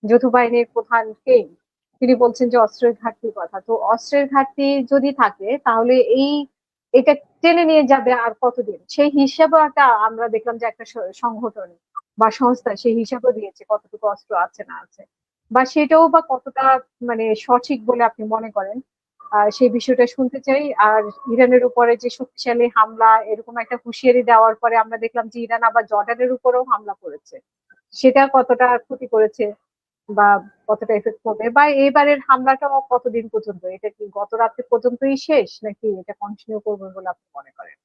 যৌথ বাহিনীর প্রধান কে, তিনি বলছেন যে অস্ত্রের ঘাটতির কথা। তো অস্ত্রের ঘাটতি যদি থাকে তাহলে এটা টেনে নিয়ে যাবে আর কতদিন? সেই হিসাবও আমরা দেখলাম যে একটা সংগঠন বা সংস্থা সেই হিসাবও দিয়েছে কতটুকু অস্ত্র আছে না আছে, বা সেটাও বা কতটা মানে সঠিক বলে আপনি মনে করেন। সেই বিষয়টা শুনতে চাই। আর ইরানের উপরে যে শক্তিশালী হামলা এরকম একটা হুঁশিয়ারি দেওয়ার পরে আমরা দেখলাম যে ইরান আবার জর্ডানের উপরেও হামলা করেছে, সেটা কতটা ক্ষতি করেছে বা কতটা এফেক্ট করবে, বা এবারের হামলাটাও কতদিন পর্যন্ত, এটা কি গত রাত্রে পর্যন্তই শেষ নাকি এটা কন্টিনিউ করবে বলে আপনি মনে করেন?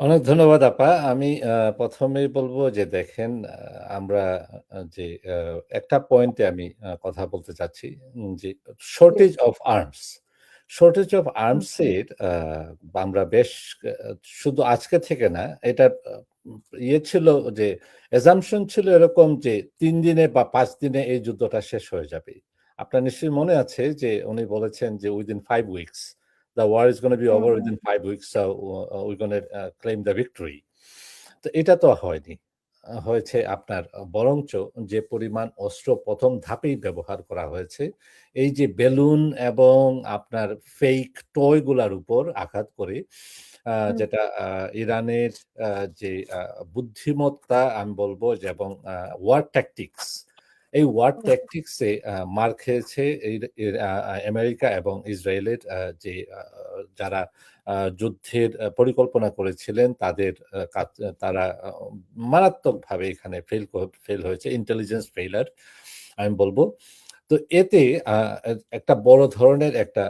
অনেক ধন্যবাদ আপা। আমি প্রথমেই বলবো যে দেখেন, আমরা যে একটা পয়েন্টে আমি কথা বলতে চাচ্ছি, যে shortage of arms. Shortage of আর্মসের আমরা বেশ শুধু আজকে থেকে না, এটা ইয়ে ছিল যে এজাম্পশন ছিল এরকম যে 3 দিনে বা 5 দিনে এই যুদ্ধটা শেষ হয়ে যাবে। আপনার নিশ্চয়ই মনে আছে যে উনি বলেছেন যে within 5 weeks the war is going to be over within 5 weeks, so we're going to claim the victory. তো এটা তো হয়নি। হয়েছে আপনার বরঞ্চ যে পরিমাণ অস্ত্র প্রথম ধাপেই ব্যবহার করা হয়েছে, এই যে বেলুন এবং আপনার ফেক টয় গুলার উপর আঘাত করে, যেটা ইরানের যে বুদ্ধিমত্তা আমি বলবো যে, এবং ওয়ার ট্যাকটিক্স, এই ওয়ার ট্যাকটিক্সে মার খেয়েছে এই আমেরিকা এবং ইসরায়েলের যে যারা যুদ্ধের পরিকল্পনা করেছিলেন তাদের তারা মারাত্মকভাবে এখানে ফেল হয়েছে, ইন্টেলিজেন্স ফেইলার আমি বলবো। তো এতে একটা বড় ধরনের একটা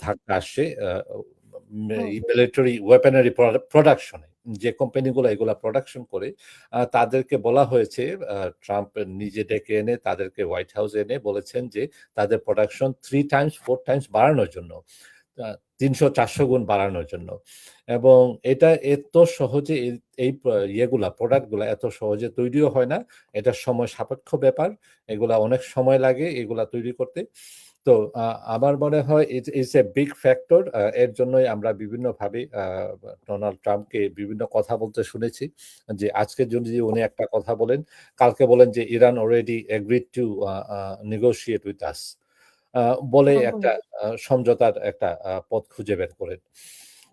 ধাক্কা আসছে মিলিটারি ওয়েপনারি প্রোডাকশনে। যে কোম্পানিগুলো এগুলা প্রোডাকশন করে তাদেরকে বলা হয়েছে, ট্রাম্প নিজে ডেকে এনে তাদেরকে হোয়াইট হাউসে এনে বলেছেন যে তাদের প্রোডাকশন 3 times 4 times বাড়ানোর জন্য, 300-400 গুণ বাড়ানোর জন্য। এবং এটা এত সহজে এই ইয়েগুলা প্রোডাক্টগুলা এত সহজে তৈরিও হয় না, এটা সময় সাপেক্ষ ব্যাপার, এগুলা অনেক সময় লাগে এগুলা তৈরি করতে। তো আমার মনে হয় ইটস এ বিগ ফ্যাক্টর। এর জন্যই আমরা বিভিন্নভাবে ডোনাল্ড ট্রাম্পকে বিভিন্ন কথা বলতে শুনেছি, যে আজকের জন্য যে উনি একটা কথা বলেন, কালকে বলেন যে Iran already agreed two negotiate with us, বলে একটা সমঝোতার একটা পথ খুঁজে বের করেন।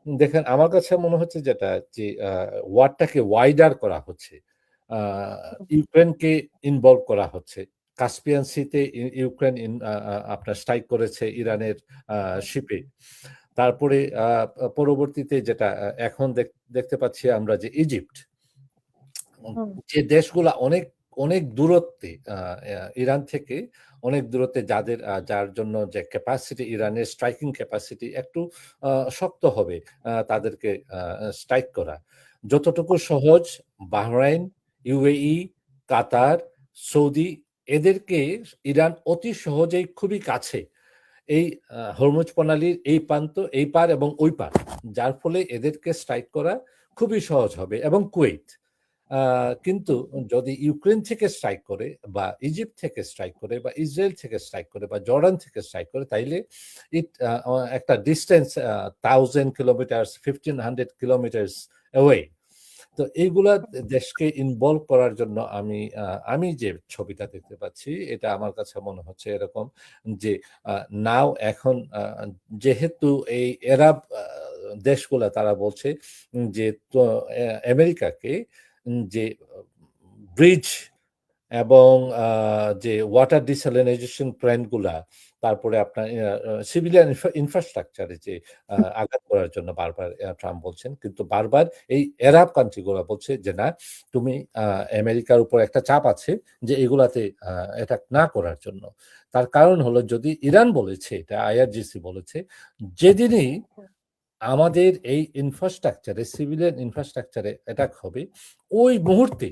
দেখেন, আমার কাছে মনে হচ্ছে যেটা যে ওয়ারটাকে ওয়াইডার করা হচ্ছে, ইউক্রেনকে ইনভলভ করা হচ্ছে। কাস্পিয়ান সিতে ইউক্রেন আপনার স্ট্রাইক করেছে ইরানের শিপে। তারপরে পরবর্তীতে যেটা এখন দেখতে পাচ্ছি আমরা, যে ইজিপ্ট, যে দেশগুলা অনেক অনেক দূরত্বে ইরান থেকে, অনেক দূরত্বে, যার জন্য যে ক্যাপাসিটি, ইরানের স্ট্রাইকিং ক্যাপাসিটি একটু শক্ত হবে তাদেরকে স্ট্রাইক করা। যতটুকু সহজ বাহরাইন, ইউএই, কাতার, সৌদি, এদেরকে ইরান অতি সহজেই খুবই কাছে, এই হরমুজ প্রণালীর এই প্রান্ত, এই পার এবং ওই পার, যার ফলে এদেরকে স্ট্রাইক করা খুবই সহজ হবে। এবং কুয়েত। কিন্তু যদি ইউক্রেন থেকে স্ট্রাইক করে বা ইজিপ্ট থেকে স্ট্রাইক করে বা ইসরায়েল থেকে স্ট্রাইক করে বা জর্ডান থেকে স্ট্রাইক করে, তাইলে একটা ডিস্টেন্স 1000 কিলোমিটার, 1500 কিলোমিটার অ্যাওয়ে। তো এইগুলা দেশকে ইনভলভ করার জন্য আমি যে ছবিটা দেখতে পাচ্ছি, এটা আমার কাছে মনে হচ্ছে এরকম যে নাও এখন যেহেতু এই এরাব দেশগুলা তারা বলছে যে আমেরিকাকে যে ব্রিজ এবং যে ওয়াটার ডিসালিনাইজেশন প্ল্যান্টগুলা, তারপরে আপনার সিভিলিয়ান ইনফ্রাস্ট্রাকচারে যে আঘাত করার জন্য বারবার ট্রাম্প বলছেন, কিন্তু বারবার এই এরাব কান্ট্রিগুলো বলছে যে না, তুমি আমেরিকার উপর একটা চাপ আছে যে এগুলাতে অ্যাটাক না করার জন্য। তার কারণ হলো, যদি ইরান বলেছে, এটা আইআরজিসি বলেছে, যেদিনই আমাদের এই ইনফ্রাস্ট্রাকচারে, সিভিলিয়ান ইনফ্রাস্ট্রাকচারে অ্যাটাক হবে, ওই মুহূর্তে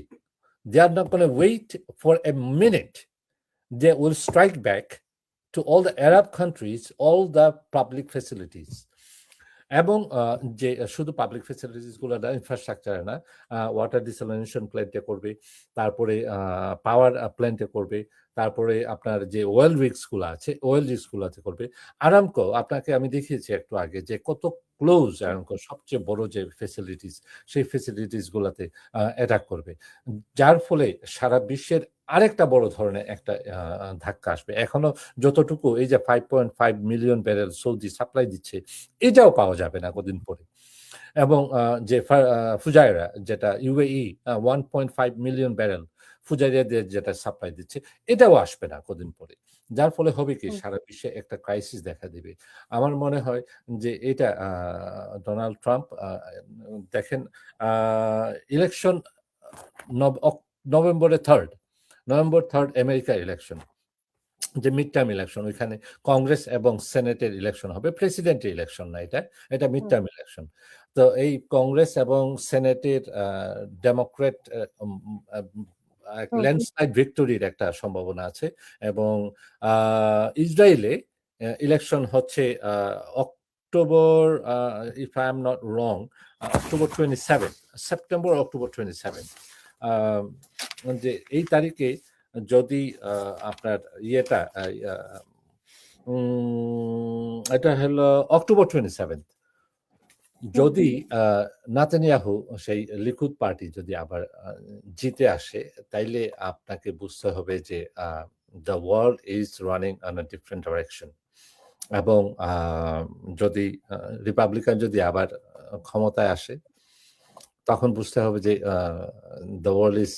they are not going to wait for a minute. They will strike back to all the Arab countries, all the public facilities. এবং যে শুধু পাবলিক ফ্যাসিলিটিস গুলো না, ইনফ্রাস্ট্রাকচারে না, ওয়াটার ডিসালিনেশন প্ল্যান্টে করবে, তারপরে পাওয়ার প্ল্যান্টে করবে, তারপরে আপনার যে ওয়েল রিগস গুলো আছে, ওয়েল রিগস গুলোতে করবে। আরামকো আপনাকে আমি দেখিয়েছি একটু আগে যে কত ক্লোজ আরামকো সবচেয়ে বড় যে ফেসিলিটিস, সেই ফেসিলিটিস গুলাতে অ্যাটাক করবে। যার ফলে সারা বিশ্বের আরেকটা বড় ধরনের একটা ধাক্কা আসবে। এখনো যতটুকু এই যে 5.5 মিলিয়ন ব্যারেল সৌদি সাপ্লাই দিচ্ছে, এটাও পাওয়া যাবে না কদিন পরে। এবং যে ফুজাইরা যেটা ইউএই 1.5 মিলিয়ন ব্যারেল ফুজাইরা দিয়ে যেটা সাপ্লাই দিচ্ছে, এটাও আসবে না কদিন পরে। যার ফলে হবে কি সারা বিশ্বে একটা ক্রাইসিস দেখা দিবে। আমার মনে হয় যে এটা ডোনাল্ড ট্রাম্প দেখেন ইলেকশন নভেম্বরের 3rd আমেরিকা ইলেকশন, যে মিড টার্ম ইলেকশন, ওইখানে কংগ্রেস এবং সেনেটের ইলেকশন হবে, প্রেসিডেন্টের ইলেকশন না, এটা মিড টার্ম ইলেকশন। তো এই কংগ্রেস এবং সেনেটের ডেমোক্রেট ল্যান্ডস্লাইড ভিক্টোরির একটা সম্ভাবনা আছে। এবং ইসরায়েলে ইলেকশন হচ্ছে October, if I am not wrong, October 27, September October 27, যে এই তারিখে যদি আপনার ইয়েটা এটা হলো অক্টোবর 27, যদি নেতানিয়াহু সেই লিকুদ পার্টি যদি আবার জিতে আসে, তাইলে আপনাকে বুঝতে হবে যে the world is running on a different direction. এবং যদি রিপাবলিকান যদি আবার ক্ষমতায় আসে, তখন বুঝতে হবে যে the world is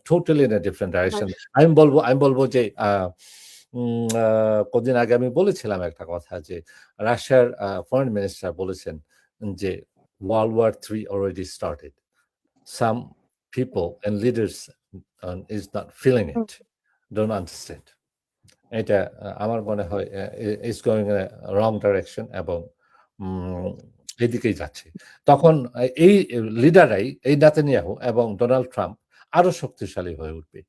totally in a different direction. আমি বলবো যে কদিন আগে আমি বলেছিলাম একটা কথা যে রাশিয়ার ফরেন মিনিস্টার বলেছেন যে world war 3 already started, some people and leaders is not feeling it, don't understand. এটা আমার মনে হয় is going in a wrong direction এবং এদিকেই যাচ্ছে। তখন এই লিডাররাই, এই নেতানিয়াহু এবং ডোনাল্ড ট্রাম্প আরো শক্তিশালী হয়ে উঠবে।